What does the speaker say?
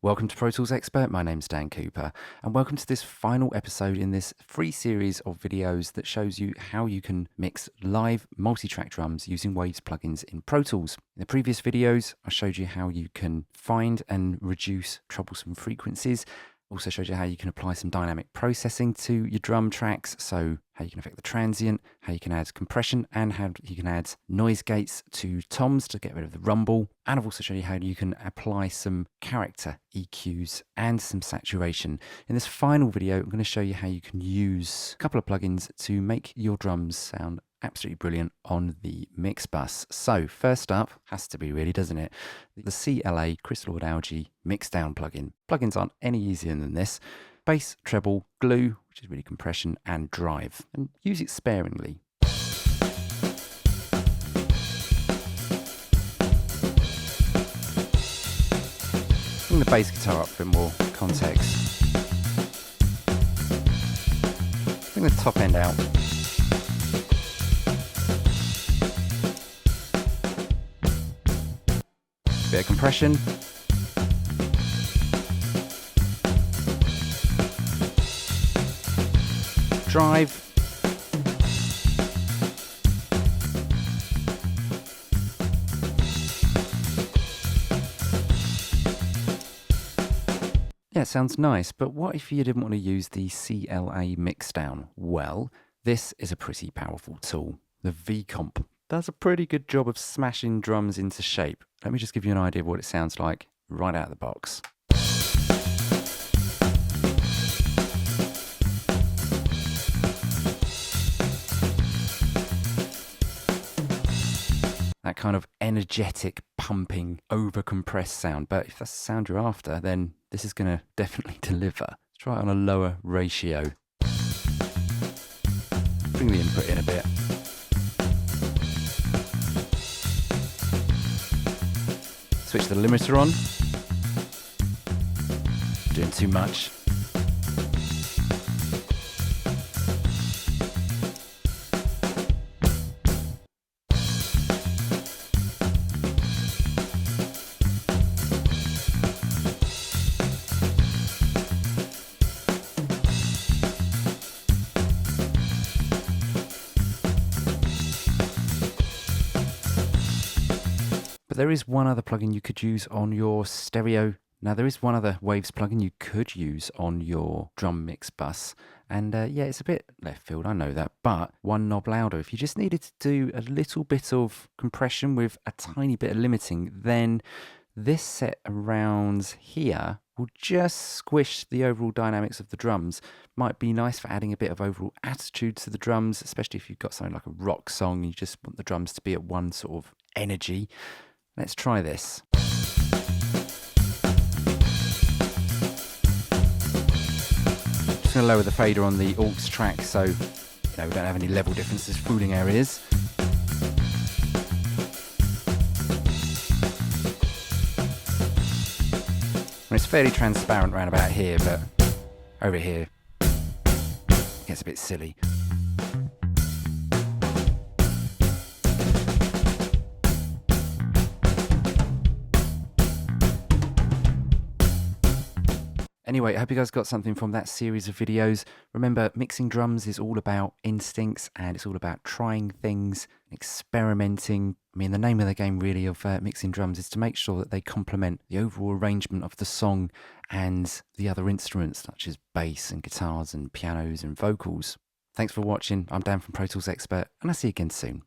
Welcome to Pro Tools Expert, my name's Dan Cooper, and welcome to this final episode in this free series of videos that shows you how you can mix live multi-track drums using Waves plugins in Pro Tools. In the previous videos, I showed you how you can find and reduce troublesome frequencies. Also showed you how you can apply some dynamic processing to your drum tracks, so how you can affect the transient, how you can add compression, and how you can add noise gates to toms to get rid of the rumble. And I've also shown you how you can apply some character EQs and some saturation. In this final video, I'm going to show you how you can use a couple of plugins to make your drums sound absolutely brilliant on the mix bus. So first up, has to be really, doesn't it? The CLA Crystalloid Algae Mixdown plugin. Plugins aren't any easier than this. Bass, treble, glue, which is really compression, and drive. And use it sparingly. Bring the bass guitar up for a bit more context. Bring the top end out. Bit of compression. Drive. Yeah, it sounds nice, but what if you didn't want to use the CLA Mixdown? Well, this is a pretty powerful tool. The V-Comp does a pretty good job of smashing drums into shape. Let me just give you an idea of what it sounds like right out of the box. That kind of energetic, pumping, over-compressed sound. But if that's the sound you're after, then this is going to definitely deliver. Let's try it on a lower ratio. Bring the input in a bit. Switch the limiter on. Doing too much. But there is one other plugin you could use on your stereo. Now, there is one other Waves plugin you could use on your drum mix bus. And yeah, it's a bit left field, I know that, but one knob louder. If you just needed to do a little bit of compression with a tiny bit of limiting, then this set around here will just squish the overall dynamics of the drums. Might be nice for adding a bit of overall attitude to the drums, especially if you've got something like a rock song and you just want the drums to be at one sort of energy. Let's try this. Just going to lower the fader on the aux track so we don't have any level differences, fooling areas. And it's fairly transparent around about here, but over here it gets a bit silly. Anyway, I hope you guys got something from that series of videos. Remember, mixing drums is all about instincts and it's all about trying things, experimenting. I mean, the name of the game really of mixing drums is to make sure that they complement the overall arrangement of the song and the other instruments such as bass and guitars and pianos and vocals. Thanks for watching. I'm Dan from Pro Tools Expert and I'll see you again soon.